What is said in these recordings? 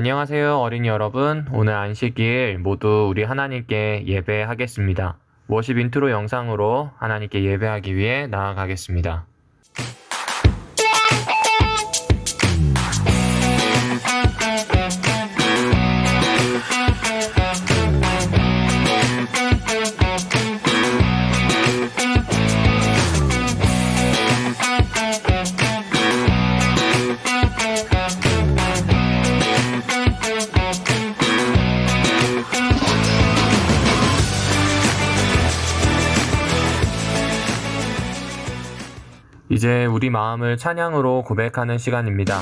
안녕하세요, 어린이 여러분. 오늘 안식일 모두 우리 하나님께 예배하겠습니다. 워십 인트로 영상으로 하나님께 예배하기 위해 나아가겠습니다. 이제 우리 마음을 찬양으로 고백하는 시간입니다.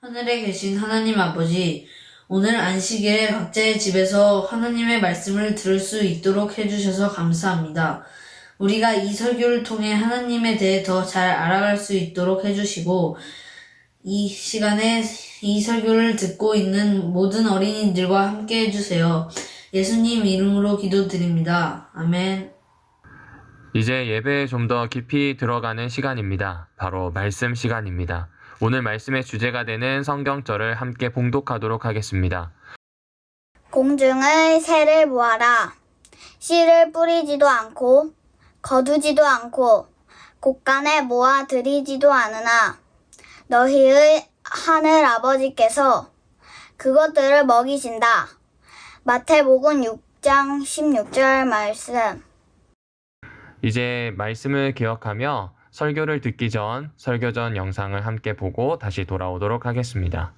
하늘에 계신 하나님 아버지, 오늘 안식일에 각자의 집에서 하나님의 말씀을 들을 수 있도록 해주셔서 감사합니다. 우리가 이 설교를 통해 하나님에 대해 더 잘 알아갈 수 있도록 해주시고, 이 시간에 이 설교를 듣고 있는 모든 어린이들과 함께 해주세요. 예수님 이름으로 기도드립니다. 아멘. 이제 예배에 좀 더 깊이 들어가는 시간입니다. 바로 말씀 시간입니다. 오늘 말씀의 주제가 되는 성경절을 함께 봉독하도록 하겠습니다. 공중의 새를 보아라. 씨를 뿌리지도 않고 거두지도 않고 곳간에 모아 들이지도 않으나 너희의 하늘 아버지께서 그것들을 먹이신다. 마태복음 6장 16절 말씀. 이제 말씀을 기억하며 설교를 듣기 전 설교 전 영상을 함께 보고 다시 돌아오도록 하겠습니다.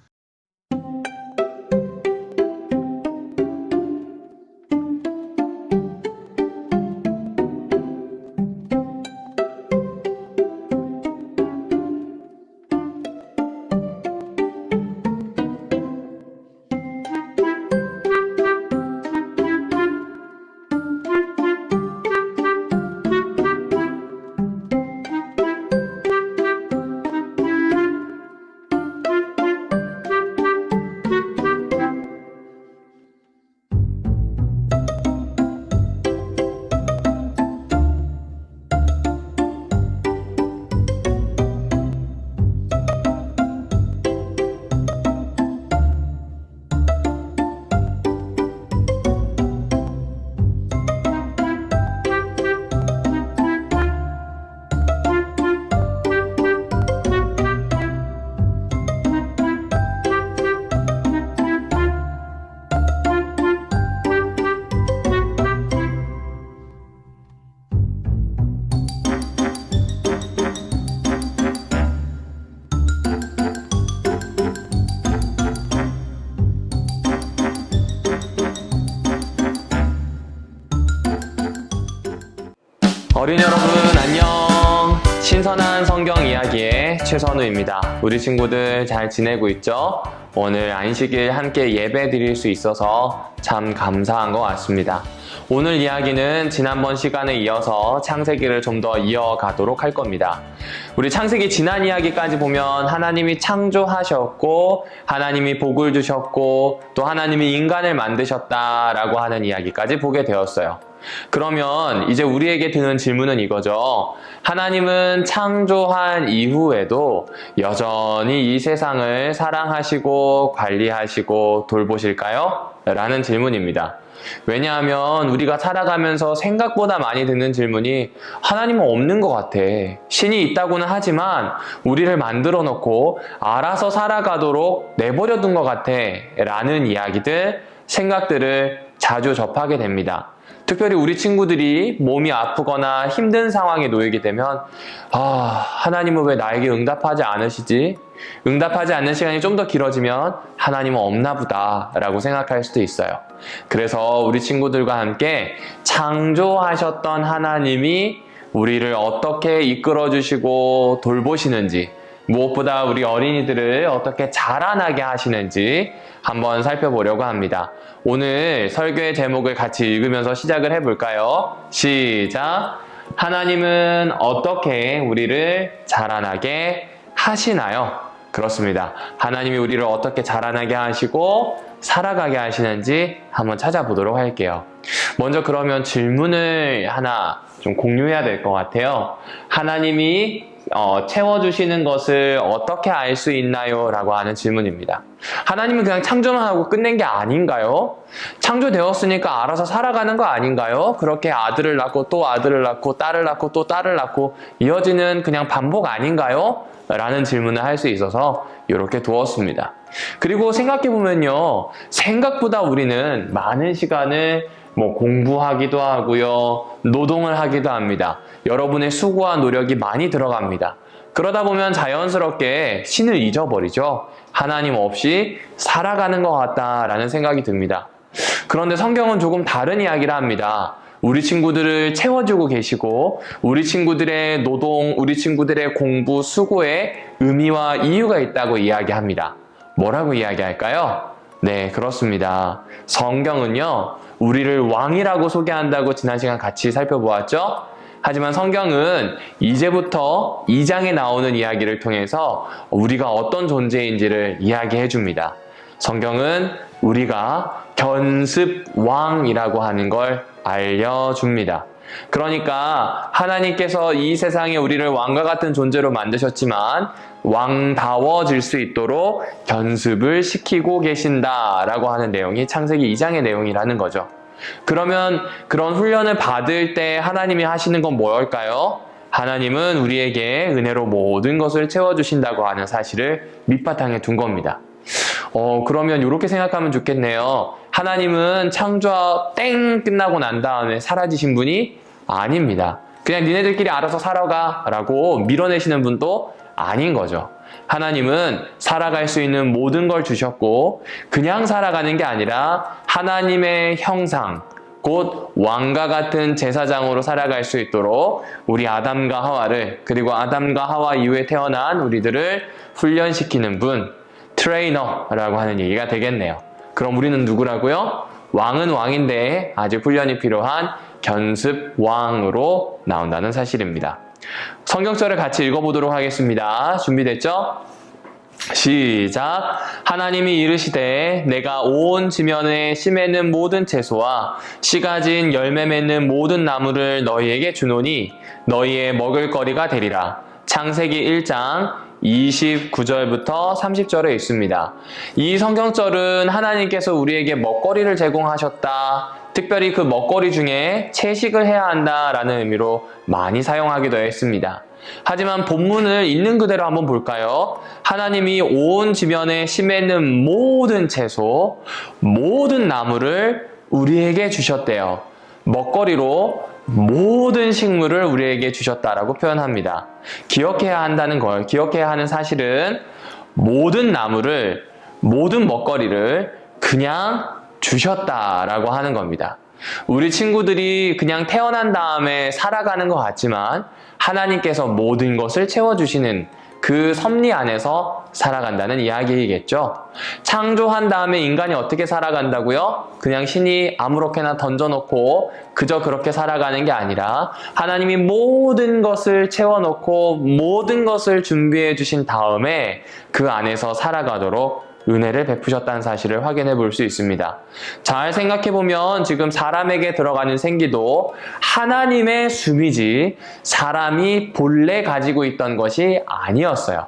어린이 여러분 안녕. 신선한 성경 이야기의 최선우입니다. 우리 친구들 잘 지내고 있죠? 오늘 안식일 함께 예배 드릴 수 있어서 참 감사한 것 같습니다. 오늘 이야기는 지난번 시간에 이어서 창세기를 좀 더 이어가도록 할 겁니다. 우리 창세기 지난 이야기까지 보면 하나님이 창조하셨고 하나님이 복을 주셨고 또 하나님이 인간을 만드셨다라고 하는 이야기까지 보게 되었어요. 그러면 이제 우리에게 드는 질문은 이거죠. 하나님은 창조한 이후에도 여전히 이 세상을 사랑하시고 관리하시고 돌보실까요? 라는 질문입니다. 왜냐하면 우리가 살아가면서 생각보다 많이 듣는 질문이 하나님은 없는 것 같아. 신이 있다고는 하지만 우리를 만들어 놓고 알아서 살아가도록 내버려 둔 것 같아. 라는 이야기들, 생각들을 자주 접하게 됩니다. 특별히 우리 친구들이 몸이 아프거나 힘든 상황에 놓이게 되면 하나님은 왜 나에게 응답하지 않으시지? 응답하지 않는 시간이 좀 더 길어지면 하나님은 없나 보다 라고 생각할 수도 있어요. 그래서 우리 친구들과 함께 창조하셨던 하나님이 우리를 어떻게 이끌어 주시고 돌보시는지, 무엇보다 우리 어린이들을 어떻게 자라나게 하시는지 한번 살펴보려고 합니다. 오늘 설교의 제목을 같이 읽으면서 시작을 해볼까요? 시작! 하나님은 어떻게 우리를 자라나게 하시나요? 그렇습니다. 하나님이 우리를 어떻게 자라나게 하시고 살아가게 하시는지 한번 찾아보도록 할게요. 먼저 그러면 질문을 하나 좀 공유해야 될 것 같아요. 하나님이 채워주시는 것을 어떻게 알 수 있나요? 라고 하는 질문입니다. 하나님은 그냥 창조만 하고 끝낸 게 아닌가요? 창조되었으니까 알아서 살아가는 거 아닌가요? 그렇게 아들을 낳고 또 아들을 낳고 딸을 낳고 또 딸을 낳고 이어지는 그냥 반복 아닌가요? 라는 질문을 할 수 있어서 이렇게 두었습니다. 그리고 생각해보면요, 생각보다 우리는 많은 시간을 공부하기도 하고요, 노동을 하기도 합니다. 여러분의 수고와 노력이 많이 들어갑니다. 그러다 보면 자연스럽게 신을 잊어버리죠. 하나님 없이 살아가는 것 같다라는 생각이 듭니다. 그런데 성경은 조금 다른 이야기를 합니다. 우리 친구들을 채워주고 계시고 우리 친구들의 노동, 우리 친구들의 공부, 수고에 의미와 이유가 있다고 이야기합니다. 뭐라고 이야기할까요? 네, 그렇습니다. 성경은요, 우리를 왕이라고 소개한다고 지난 시간 같이 살펴보았죠? 하지만 성경은 이제부터 2장에 나오는 이야기를 통해서 우리가 어떤 존재인지를 이야기해 줍니다. 성경은 우리가 견습왕이라고 하는 걸 알려줍니다. 그러니까 하나님께서 이 세상에 우리를 왕과 같은 존재로 만드셨지만 왕다워질 수 있도록 견습을 시키고 계신다라고 하는 내용이 창세기 2장의 내용이라는 거죠. 그러면 그런 훈련을 받을 때 하나님이 하시는 건 뭘까요? 하나님은 우리에게 은혜로 모든 것을 채워주신다고 하는 사실을 밑바탕에 둔 겁니다. 그러면 이렇게 생각하면 좋겠네요. 하나님은 창조가 땡 끝나고 난 다음에 사라지신 분이 아닙니다. 그냥 니네들끼리 알아서 살아가 라고 밀어내시는 분도 아닌 거죠. 하나님은 살아갈 수 있는 모든 걸 주셨고 그냥 살아가는 게 아니라 하나님의 형상, 곧 왕과 같은 제사장으로 살아갈 수 있도록 우리 아담과 하와를, 그리고 아담과 하와 이후에 태어난 우리들을 훈련시키는 분, 트레이너라고 하는 얘기가 되겠네요. 그럼 우리는 누구라고요? 왕은 왕인데 아직 훈련이 필요한 견습왕으로 나온다는 사실입니다. 성경절을 같이 읽어보도록 하겠습니다. 준비됐죠? 시작! 하나님이 이르시되 내가 온 지면에 씨 맺는 모든 채소와 씨 가진 열매 맺는 모든 나무를 너희에게 주노니 너희의 먹을 거리가 되리라. 창세기 1장 29절부터 30절에 있습니다. 이 성경절은 하나님께서 우리에게 먹거리를 제공하셨다, 특별히 그 먹거리 중에 채식을 해야 한다라는 의미로 많이 사용하기도 했습니다. 하지만 본문을 있는 그대로 한번 볼까요? 하나님이 온 지면에 씨 맺는 모든 채소, 모든 나무를 우리에게 주셨대요. 먹거리로 모든 식물을 우리에게 주셨다라고 표현합니다. 기억해야 한다는 걸, 기억해야 하는 사실은 모든 나무를, 모든 먹거리를 그냥 주셨다라고 하는 겁니다. 우리 친구들이 그냥 태어난 다음에 살아가는 것 같지만 하나님께서 모든 것을 채워주시는 그 섭리 안에서 살아간다는 이야기이겠죠. 창조한 다음에 인간이 어떻게 살아간다고요? 그냥 신이 아무렇게나 던져놓고 그저 그렇게 살아가는 게 아니라 하나님이 모든 것을 채워놓고 모든 것을 준비해 주신 다음에 그 안에서 살아가도록 은혜를 베푸셨다는 사실을 확인해 볼 수 있습니다. 잘 생각해 보면 지금 사람에게 들어가는 생기도 하나님의 숭이지 사람이 본래 가지고 있던 것이 아니었어요.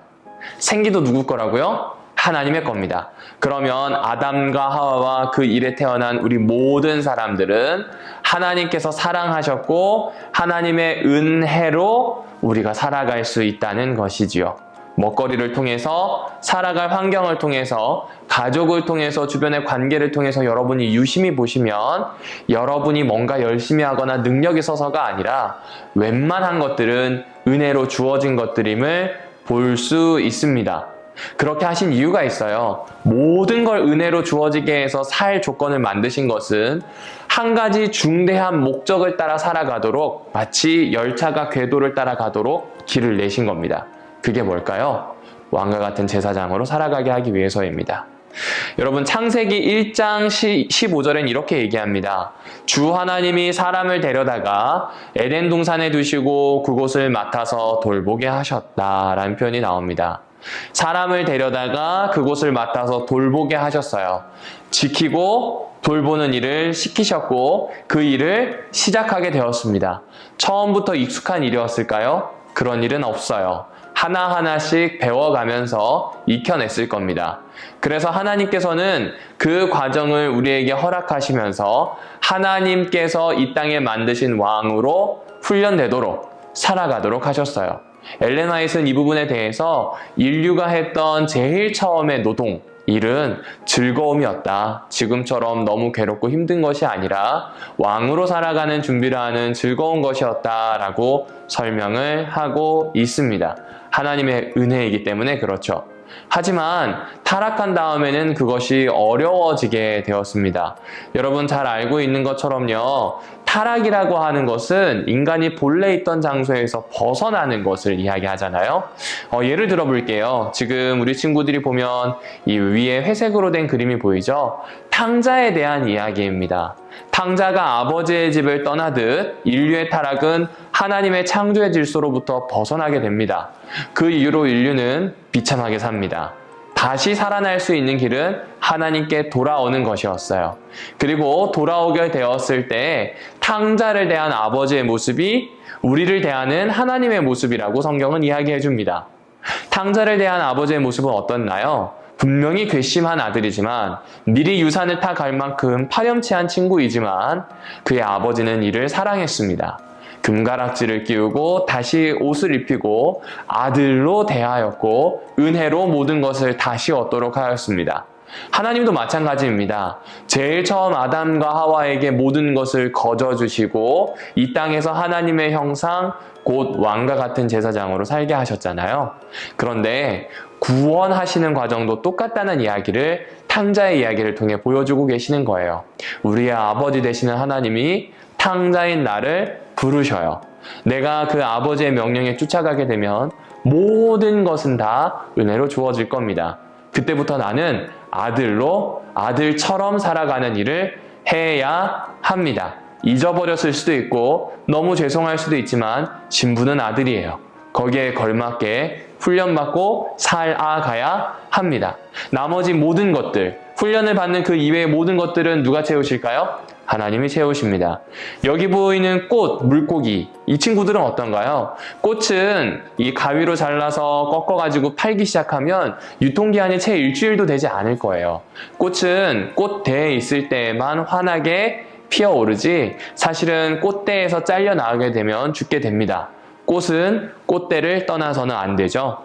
생기도 누구 거라고요? 하나님의 겁니다. 그러면 아담과 하와와 그 일에 태어난 우리 모든 사람들은 하나님께서 사랑하셨고 하나님의 은혜로 우리가 살아갈 수 있다는 것이지요. 먹거리를 통해서, 살아갈 환경을 통해서, 가족을 통해서, 주변의 관계를 통해서 여러분이 유심히 보시면 여러분이 뭔가 열심히 하거나 능력이 있어서가 아니라 웬만한 것들은 은혜로 주어진 것들임을 볼 수 있습니다. 그렇게 하신 이유가 있어요. 모든 걸 은혜로 주어지게 해서 살 조건을 만드신 것은 한 가지 중대한 목적을 따라 살아가도록 마치 열차가 궤도를 따라가도록 길을 내신 겁니다. 그게 뭘까요? 왕과 같은 제사장으로 살아가게 하기 위해서입니다. 여러분 창세기 1장 15절엔 이렇게 얘기합니다. 주 하나님이 사람을 데려다가 에덴 동산에 두시고 그곳을 맡아서 돌보게 하셨다라는 표현이 나옵니다. 사람을 데려다가 그곳을 맡아서 돌보게 하셨어요. 지키고 돌보는 일을 시키셨고 그 일을 시작하게 되었습니다. 처음부터 익숙한 일이었을까요? 그런 일은 없어요. 하나하나씩 배워가면서 익혀냈을 겁니다. 그래서 하나님께서는 그 과정을 우리에게 허락하시면서 하나님께서 이 땅에 만드신 왕으로 훈련되도록 살아가도록 하셨어요. 엘렌 화이트는 이 부분에 대해서 인류가 했던 제일 처음의 노동, 일은 즐거움이었다. 지금처럼 너무 괴롭고 힘든 것이 아니라 왕으로 살아가는 준비를 하는 즐거운 것이었다라고 설명을 하고 있습니다. 하나님의 은혜이기 때문에 그렇죠. 하지만 타락한 다음에는 그것이 어려워지게 되었습니다. 여러분 잘 알고 있는 것처럼요. 타락이라고 하는 것은 인간이 본래 있던 장소에서 벗어나는 것을 이야기하잖아요. 예를 들어 볼게요. 지금 우리 친구들이 보면 이 위에 회색으로 된 그림이 보이죠? 탕자에 대한 이야기입니다. 탕자가 아버지의 집을 떠나듯 인류의 타락은 하나님의 창조의 질서로부터 벗어나게 됩니다. 그 이유로 인류는 비참하게 삽니다. 다시 살아날 수 있는 길은 하나님께 돌아오는 것이었어요. 그리고 돌아오게 되었을 때 탕자를 대한 아버지의 모습이 우리를 대하는 하나님의 모습이라고 성경은 이야기해 줍니다. 탕자를 대한 아버지의 모습은 어떻나요? 분명히 괘씸한 아들이지만 미리 유산을 타 갈 만큼 파렴치한 친구이지만 그의 아버지는 이를 사랑했습니다. 금가락지를 끼우고 다시 옷을 입히고 아들로 대하였고 은혜로 모든 것을 다시 얻도록 하였습니다. 하나님도 마찬가지입니다. 제일 처음 아담과 하와에게 모든 것을 거저주시고 이 땅에서 하나님의 형상 곧 왕과 같은 제사장으로 살게 하셨잖아요. 그런데 구원하시는 과정도 똑같다는 이야기를 탕자의 이야기를 통해 보여주고 계시는 거예요. 우리의 아버지 되시는 하나님이 탕자인 나를 부르셔요. 내가 그 아버지의 명령에 쫓아가게 되면 모든 것은 다 은혜로 주어질 겁니다. 그때부터 나는 아들로 아들처럼 살아가는 일을 해야 합니다. 잊어버렸을 수도 있고 너무 죄송할 수도 있지만 신부는 아들이에요. 거기에 걸맞게 훈련받고 살아가야 합니다. 나머지 모든 것들, 훈련을 받는 그 이외의 모든 것들은 누가 채우실까요? 하나님이 채우십니다. 여기 보이는 꽃, 물고기, 이 친구들은 어떤가요? 꽃은 이 가위로 잘라서 꺾어가지고 팔기 시작하면 유통기한이 채 일주일도 되지 않을 거예요. 꽃은 꽃대에 있을 때만 환하게 피어오르지 사실은 꽃대에서 잘려 나가게 되면 죽게 됩니다. 꽃은 꽃대를 떠나서는 안 되죠.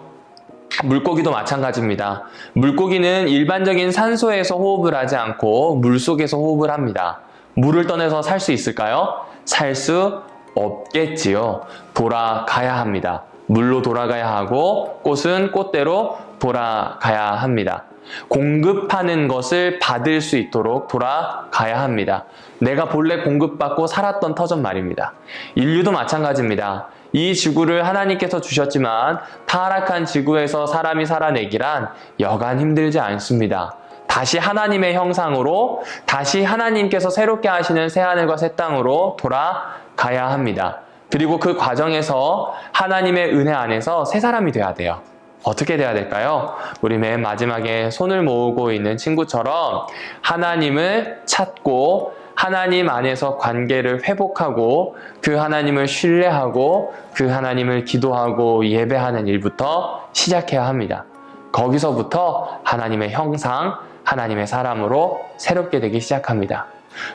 물고기도 마찬가지입니다. 물고기는 일반적인 산소에서 호흡을 하지 않고 물속에서 호흡을 합니다. 물을 떠나서 살 수 있을까요? 살 수 없겠지요. 돌아가야 합니다. 물로 돌아가야 하고 꽃은 꽃대로 돌아가야 합니다. 공급하는 것을 받을 수 있도록 돌아가야 합니다. 내가 본래 공급받고 살았던 터전 말입니다. 인류도 마찬가지입니다. 이 지구를 하나님께서 주셨지만 타락한 지구에서 사람이 살아내기란 여간 힘들지 않습니다. 다시 하나님의 형상으로, 다시 하나님께서 새롭게 하시는 새하늘과 새 땅으로 돌아가야 합니다. 그리고 그 과정에서 하나님의 은혜 안에서 새 사람이 돼야 돼요. 어떻게 돼야 될까요? 우리 맨 마지막에 손을 모으고 있는 친구처럼 하나님을 찾고 하나님 안에서 관계를 회복하고 그 하나님을 신뢰하고 그 하나님을 기도하고 예배하는 일부터 시작해야 합니다. 거기서부터 하나님의 형상, 하나님의 사람으로 새롭게 되기 시작합니다.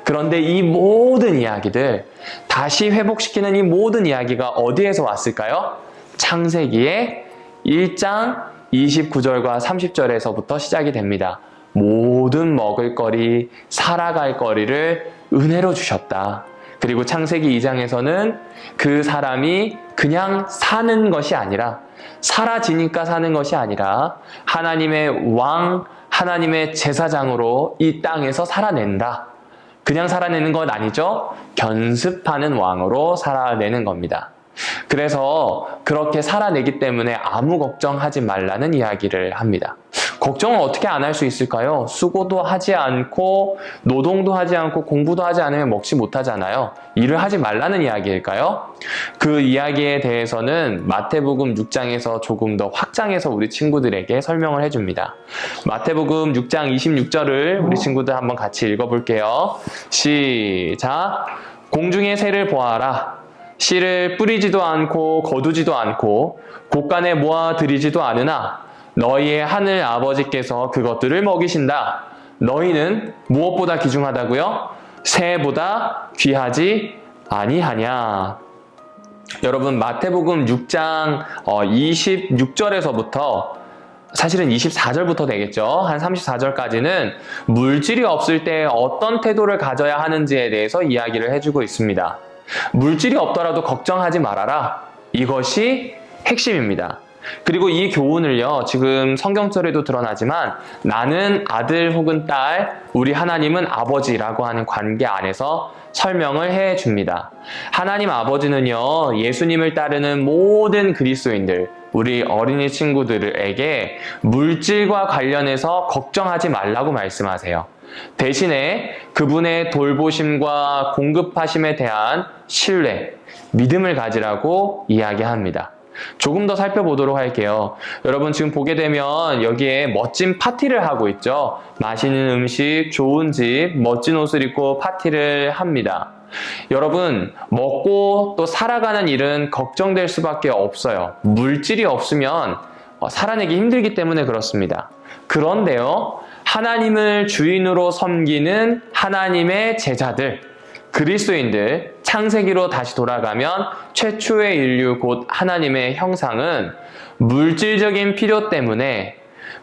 그런데 이 모든 이야기들, 다시 회복시키는 이 모든 이야기가 어디에서 왔을까요? 창세기의 1장 29절과 30절에서부터 시작이 됩니다. 모든 먹을거리, 살아갈 거리를 은혜로 주셨다. 그리고 창세기 2장에서는 그 사람이 그냥 사는 것이 아니라, 사라지니까 사는 것이 아니라 하나님의 왕, 하나님의 제사장으로 이 땅에서 살아낸다. 그냥 살아내는 건 아니죠. 견습하는 왕으로 살아내는 겁니다. 그래서 그렇게 살아내기 때문에 아무 걱정하지 말라는 이야기를 합니다. 걱정을 어떻게 안 할 수 있을까요? 수고도 하지 않고 노동도 하지 않고 공부도 하지 않으면 먹지 못하잖아요. 일을 하지 말라는 이야기일까요? 그 이야기에 대해서는 마태복음 6장에서 조금 더 확장해서 우리 친구들에게 설명을 해줍니다. 마태복음 6장 26절을 우리 친구들 한번 같이 읽어볼게요. 시작! 공중의 새를 보아라. 씨를 뿌리지도 않고 거두지도 않고 곳간에 모아 들이지도 않으나 너희의 하늘 아버지께서 그것들을 먹이신다. 너희는 무엇보다 귀중하다고요? 새보다 귀하지 아니하냐. 여러분, 마태복음 6장 26절에서부터 사실은 24절부터 되겠죠. 한 34절까지는 물질이 없을 때 어떤 태도를 가져야 하는지에 대해서 이야기를 해주고 있습니다. 물질이 없더라도 걱정하지 말아라. 이것이 핵심입니다. 그리고 이 교훈을요, 지금 성경절에도 드러나지만 나는 아들 혹은 딸, 우리 하나님은 아버지라고 하는 관계 안에서 설명을 해줍니다. 하나님 아버지는요, 예수님을 따르는 모든 그리스도인들, 우리 어린이 친구들에게 물질과 관련해서 걱정하지 말라고 말씀하세요. 대신에 그분의 돌보심과 공급하심에 대한 신뢰, 믿음을 가지라고 이야기합니다. 조금 더 살펴보도록 할게요. 여러분, 지금 보게 되면 여기에 멋진 파티를 하고 있죠. 맛있는 음식, 좋은 집, 멋진 옷을 입고 파티를 합니다. 여러분, 먹고 또 살아가는 일은 걱정될 수밖에 없어요. 물질이 없으면 살아내기 힘들기 때문에 그렇습니다. 그런데요, 하나님을 주인으로 섬기는 하나님의 제자들, 그리스도인들, 창세기로 다시 돌아가면 최초의 인류 곧 하나님의 형상은 물질적인 필요 때문에,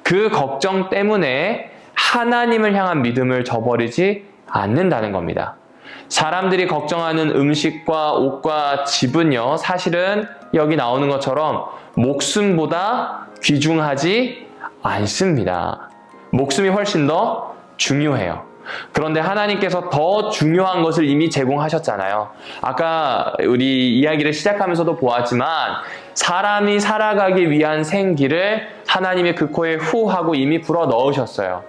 그 걱정 때문에 하나님을 향한 믿음을 저버리지 않는다는 겁니다. 사람들이 걱정하는 음식과 옷과 집은요, 사실은 여기 나오는 것처럼 목숨보다 귀중하지 않습니다. 목숨이 훨씬 더 중요해요. 그런데 하나님께서 더 중요한 것을 이미 제공하셨잖아요. 아까 우리 이야기를 시작하면서도 보았지만 사람이 살아가기 위한 생기를 하나님의 그 코에 후 하고 이미 불어 넣으셨어요.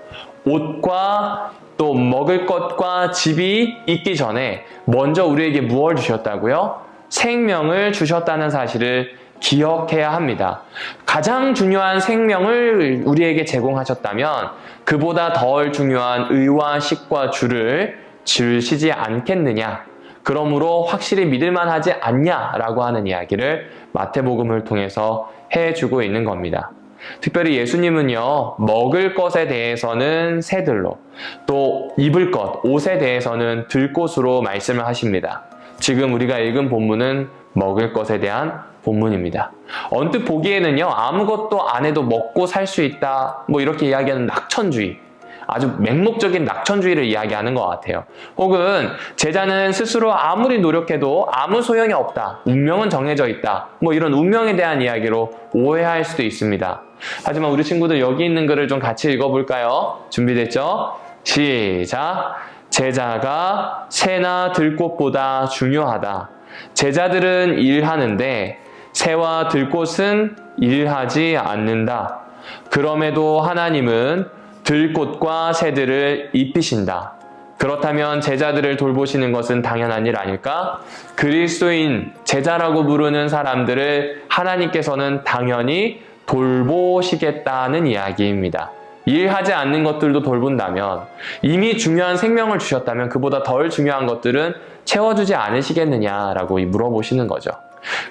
옷과 또 먹을 것과 집이 있기 전에 먼저 우리에게 무엇을 주셨다고요? 생명을 주셨다는 사실을 기억해야 합니다. 가장 중요한 생명을 우리에게 제공하셨다면 그보다 덜 중요한 의와 식과 주를 주시지 않겠느냐. 그러므로 확실히 믿을만 하지 않냐라고 하는 이야기를 마태복음을 통해서 해주고 있는 겁니다. 특별히 예수님은요, 먹을 것에 대해서는 새들로, 또 입을 것, 옷에 대해서는 들꽃으로 말씀을 하십니다. 지금 우리가 읽은 본문은 먹을 것에 대한 본문입니다. 언뜻 보기에는요, 아무것도 안 해도 먹고 살 수 있다, 뭐 이렇게 이야기하는 낙천주의, 아주 맹목적인 낙천주의를 이야기하는 것 같아요. 혹은 제자는 스스로 아무리 노력해도 아무 소용이 없다. 운명은 정해져 있다. 뭐 이런 운명에 대한 이야기로 오해할 수도 있습니다. 하지만 우리 친구들 여기 있는 글을 좀 같이 읽어볼까요? 준비됐죠? 시작! 제자가 새나 들꽃보다 중요하다. 제자들은 일하는데 새와 들꽃은 일하지 않는다. 그럼에도 하나님은 들꽃과 새들을 입히신다. 그렇다면 제자들을 돌보시는 것은 당연한 일 아닐까? 그리스도인 제자라고 부르는 사람들을 하나님께서는 당연히 돌보시겠다는 이야기입니다. 일하지 않는 것들도 돌본다면, 이미 중요한 생명을 주셨다면 그보다 덜 중요한 것들은 채워주지 않으시겠느냐라고 물어보시는 거죠.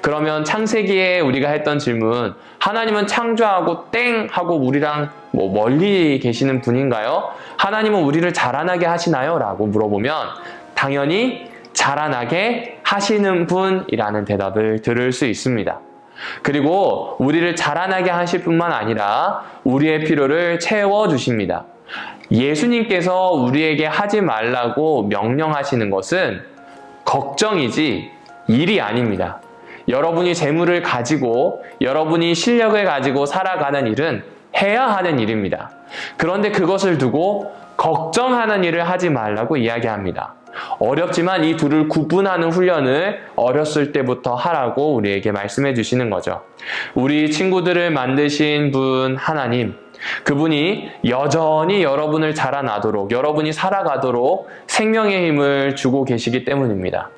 그러면 창세기에 우리가 했던 질문, 하나님은 창조하고 땡 하고 우리랑 멀리 계시는 분인가요? 하나님은 우리를 자라나게 하시나요? 라고 물어보면 당연히 자라나게 하시는 분이라는 대답을 들을 수 있습니다. 그리고 우리를 자라나게 하실 뿐만 아니라 우리의 필요를 채워주십니다. 예수님께서 우리에게 하지 말라고 명령하시는 것은 걱정이지 일이 아닙니다. 여러분이 재물을 가지고 여러분이 실력을 가지고 살아가는 일은 해야 하는 일입니다. 그런데 그것을 두고 걱정하는 일을 하지 말라고 이야기합니다. 어렵지만 이 둘을 구분하는 훈련을 어렸을 때부터 하라고 우리에게 말씀해 주시는 거죠. 우리 친구들을 만드신 분 하나님, 그분이 여전히 여러분을 자라나도록, 여러분이 살아가도록 생명의 힘을 주고 계시기 때문입니다.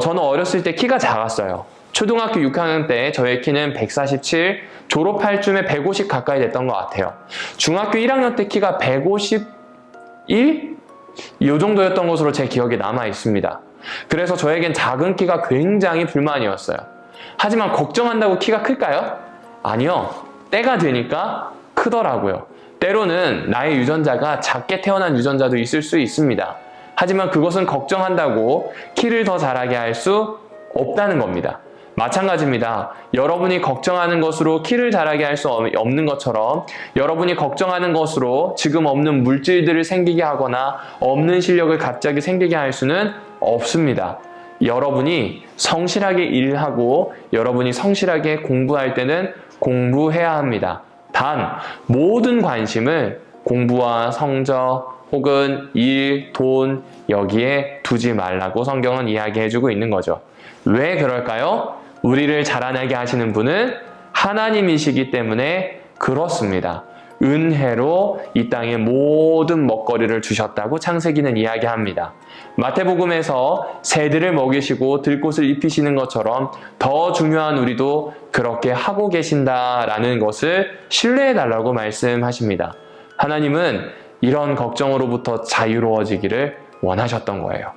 저는 어렸을 때 키가 작았어요. 초등학교 6학년 때 저의 키는 147, 졸업할 쯤에 150 가까이 됐던 것 같아요. 중학교 1학년 때 키가 151? 이 정도였던 것으로 제 기억에 남아 있습니다. 그래서 저에겐 작은 키가 굉장히 불만이었어요. 하지만 걱정한다고 키가 클까요? 아니요. 때가 되니까 크더라고요. 때로는 나의 유전자가 작게 태어난 유전자도 있을 수 있습니다. 하지만 그것은 걱정한다고 키를 더 자라게 할 수 없다는 겁니다. 마찬가지입니다. 여러분이 걱정하는 것으로 키를 자라게 할 수 없는 것처럼 여러분이 걱정하는 것으로 지금 없는 물질들을 생기게 하거나 없는 실력을 갑자기 생기게 할 수는 없습니다. 여러분이 성실하게 일하고 여러분이 성실하게 공부할 때는 공부해야 합니다. 단 모든 관심을 공부와 성적 혹은 일, 돈 여기에 두지 말라고 성경은 이야기해주고 있는 거죠. 왜 그럴까요? 우리를 자라나게 하시는 분은 하나님이시기 때문에 그렇습니다. 은혜로 이 땅에 모든 먹거리를 주셨다고 창세기는 이야기합니다. 마태복음에서 새들을 먹이시고 들꽃을 입히시는 것처럼 더 중요한 우리도 그렇게 하고 계신다라는 것을 신뢰해달라고 말씀하십니다. 하나님은 이런 걱정으로부터 자유로워지기를 원하셨던 거예요.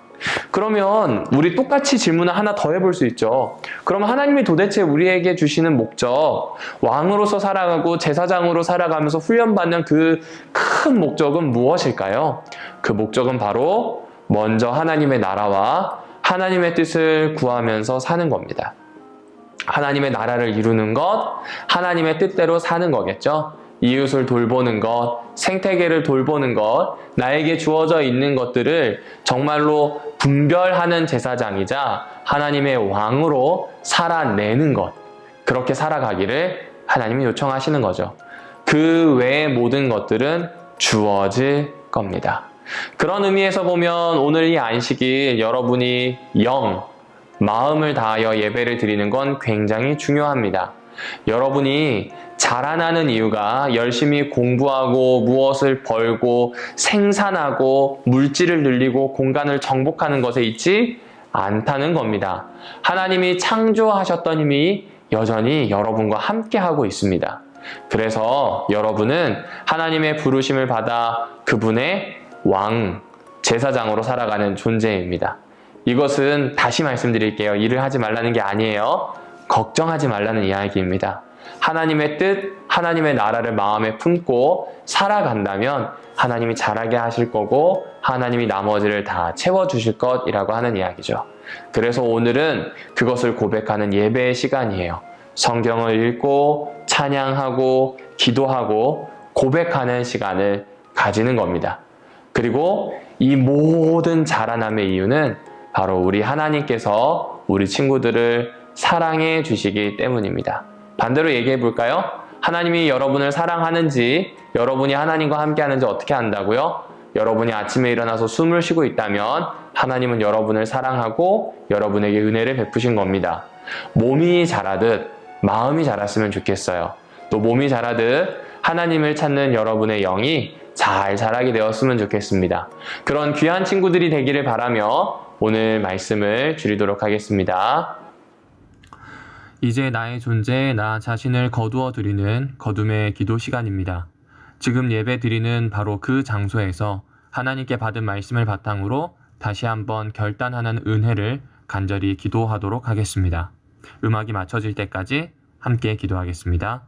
그러면 우리 똑같이 질문을 하나 더 해볼 수 있죠. 그럼 하나님이 도대체 우리에게 주시는 목적, 왕으로서 살아가고 제사장으로 살아가면서 훈련받는 그 큰 목적은 무엇일까요? 그 목적은 바로 먼저 하나님의 나라와 하나님의 뜻을 구하면서 사는 겁니다. 하나님의 나라를 이루는 것, 하나님의 뜻대로 사는 거겠죠. 이웃을 돌보는 것, 생태계를 돌보는 것, 나에게 주어져 있는 것들을 정말로 분별하는 제사장이자 하나님의 왕으로 살아내는 것, 그렇게 살아가기를 하나님이 요청하시는 거죠. 그 외의 모든 것들은 주어질 겁니다. 그런 의미에서 보면 오늘 이 안식일 여러분이 마음을 다하여 예배를 드리는 건 굉장히 중요합니다. 여러분이 자라나는 이유가 열심히 공부하고 무엇을 벌고 생산하고 물질을 늘리고 공간을 정복하는 것에 있지 않다는 겁니다. 하나님이 창조하셨던 힘이 여전히 여러분과 함께 하고 있습니다. 그래서 여러분은 하나님의 부르심을 받아 그분의 왕, 제사장으로 살아가는 존재입니다. 이것은 다시 말씀드릴게요. 일을 하지 말라는 게 아니에요. 걱정하지 말라는 이야기입니다. 하나님의 뜻, 하나님의 나라를 마음에 품고 살아간다면 하나님이 잘하게 하실 거고 하나님이 나머지를 다 채워주실 것이라고 하는 이야기죠. 그래서 오늘은 그것을 고백하는 예배의 시간이에요. 성경을 읽고 찬양하고 기도하고 고백하는 시간을 가지는 겁니다. 그리고 이 모든 자라남의 이유는 바로 우리 하나님께서 우리 친구들을 사랑해 주시기 때문입니다. 반대로 얘기해 볼까요? 하나님이 여러분을 사랑하는지, 여러분이 하나님과 함께 하는지 어떻게 안다고요? 여러분이 아침에 일어나서 숨을 쉬고 있다면 하나님은 여러분을 사랑하고 여러분에게 은혜를 베푸신 겁니다. 몸이 자라듯 마음이 자랐으면 좋겠어요. 또 몸이 자라듯 하나님을 찾는 여러분의 영이 잘 자라게 되었으면 좋겠습니다. 그런 귀한 친구들이 되기를 바라며 오늘 말씀을 줄이도록 하겠습니다. 이제 나의 존재에 나 자신을 거두어 드리는 거둠의 기도 시간입니다. 지금 예배 드리는 바로 그 장소에서 하나님께 받은 말씀을 바탕으로 다시 한번 결단하는 은혜를 간절히 기도하도록 하겠습니다. 음악이 맞춰질 때까지 함께 기도하겠습니다.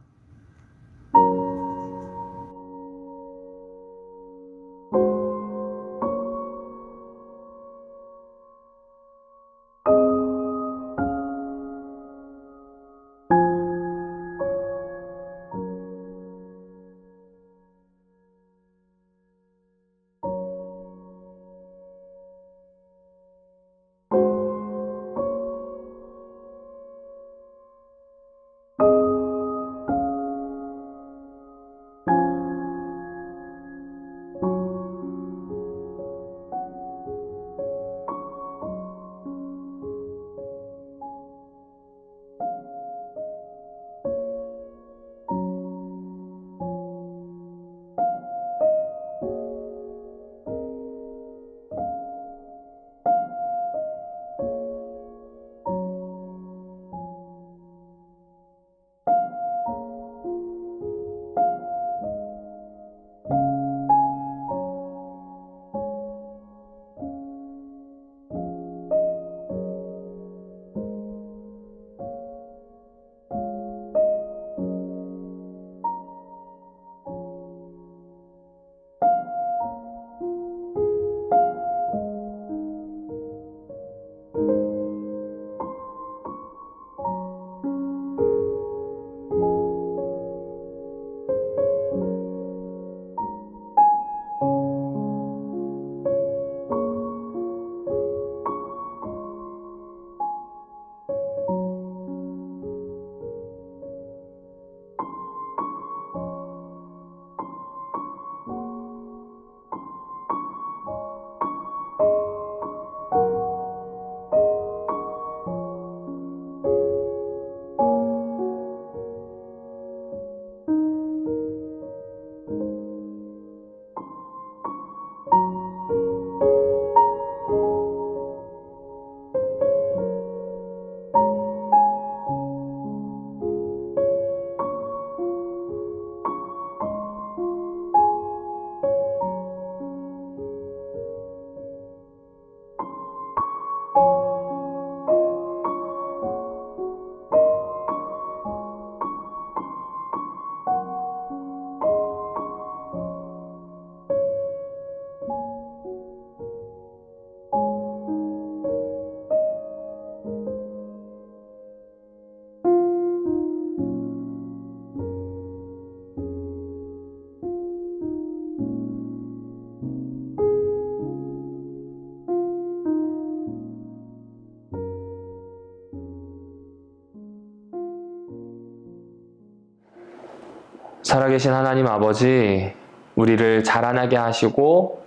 살아계신 하나님 아버지, 우리를 자라나게 하시고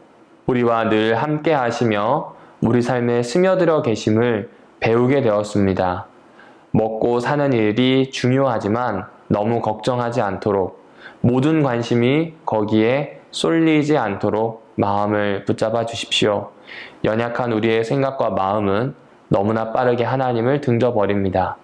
우리와 늘 함께 하시며 우리 삶에 스며들어 계심을 배우게 되었습니다. 먹고 사는 일이 중요하지만 너무 걱정하지 않도록, 모든 관심이 거기에 쏠리지 않도록 마음을 붙잡아 주십시오. 연약한 우리의 생각과 마음은 너무나 빠르게 하나님을 등져버립니다.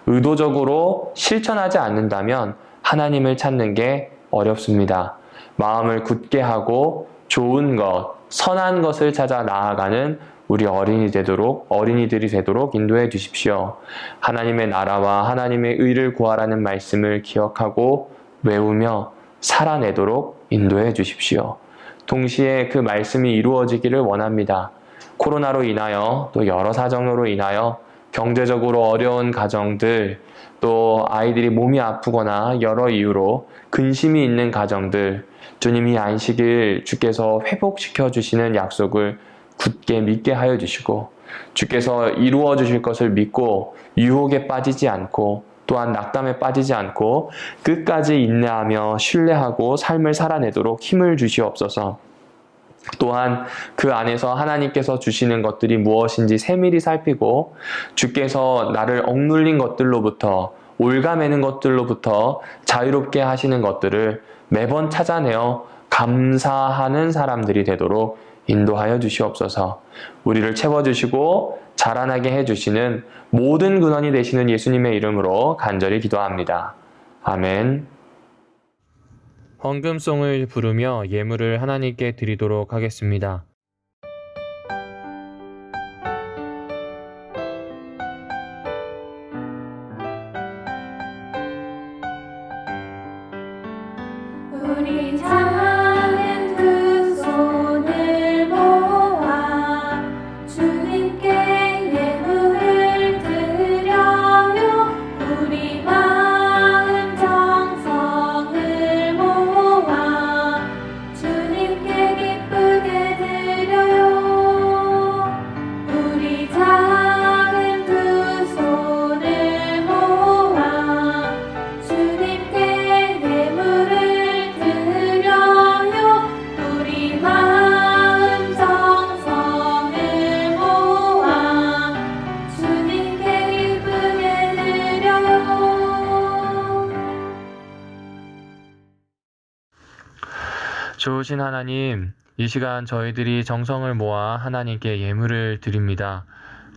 의도적으로 실천하지 않는다면 하나님을 찾는 게 어렵습니다. 마음을 굳게 하고 좋은 것, 선한 것을 찾아 나아가는 우리 어린이들이 되도록 인도해 주십시오. 하나님의 나라와 하나님의 의를 구하라는 말씀을 기억하고 외우며 살아내도록 인도해 주십시오. 동시에 그 말씀이 이루어지기를 원합니다. 코로나로 인하여 또 여러 사정으로 인하여 경제적으로 어려운 가정들, 또 아이들이 몸이 아프거나 여러 이유로 근심이 있는 가정들, 주님이 안식일 주께서 회복시켜 주시는 약속을 굳게 믿게 하여 주시고, 주께서 이루어 주실 것을 믿고 유혹에 빠지지 않고 또한 낙담에 빠지지 않고 끝까지 인내하며 신뢰하고 삶을 살아내도록 힘을 주시옵소서. 또한 그 안에서 하나님께서 주시는 것들이 무엇인지 세밀히 살피고 주께서 나를 억눌린 것들로부터 올가매는 것들로부터 자유롭게 하시는 것들을 매번 찾아내어 감사하는 사람들이 되도록 인도하여 주시옵소서. 우리를 채워주시고 자라나게 해주시는 모든 근원이 되시는 예수님의 이름으로 간절히 기도합니다. 아멘. 헌금송을 부르며 예물을 하나님께 드리도록 하겠습니다. 우리 작은 두 손을 모아 주님께 예물을 드려요. 우리 마음 정성을 모아 주님께 기쁘게 드려요. 우리 작은 두 손을 모아 주님께 예물을 드려요. 우리 마음 정성을 모아 주님께 기쁘게 드려요. 좋으신 하나님, 이 시간 저희들이 정성을 모아 하나님께 예물을 드립니다.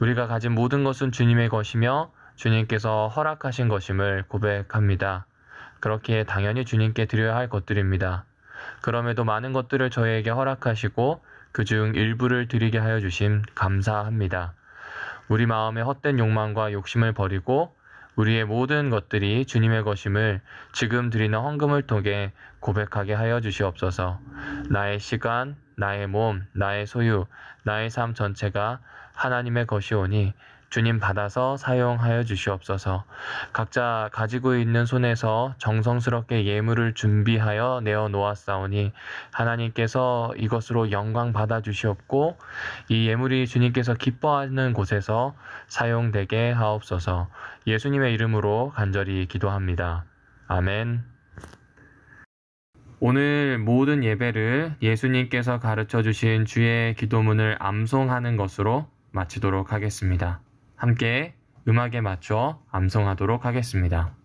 우리가 가진 모든 것은 주님의 것이며 주님께서 허락하신 것임을 고백합니다. 그렇기에 당연히 주님께 드려야 할 것들입니다. 그럼에도 많은 것들을 저희에게 허락하시고 그중 일부를 드리게 하여 주심 감사합니다. 우리 마음의 헛된 욕망과 욕심을 버리고 우리의 모든 것들이 주님의 것임을 지금 드리는 헌금을 통해 고백하게 하여 주시옵소서. 나의 시간, 나의 몸, 나의 소유, 나의 삶 전체가 하나님의 것이오니 주님 받아서 사용하여 주시옵소서. 각자 가지고 있는 손에서 정성스럽게 예물을 준비하여 내어 놓았사오니 하나님께서 이것으로 영광 받아 주시옵고 이 예물이 주님께서 기뻐하는 곳에서 사용되게 하옵소서. 예수님의 이름으로 간절히 기도합니다. 아멘. 오늘 모든 예배를 예수님께서 가르쳐 주신 주의 기도문을 암송하는 것으로 마치도록 하겠습니다. 함께 음악에 맞춰 암송하도록 하겠습니다.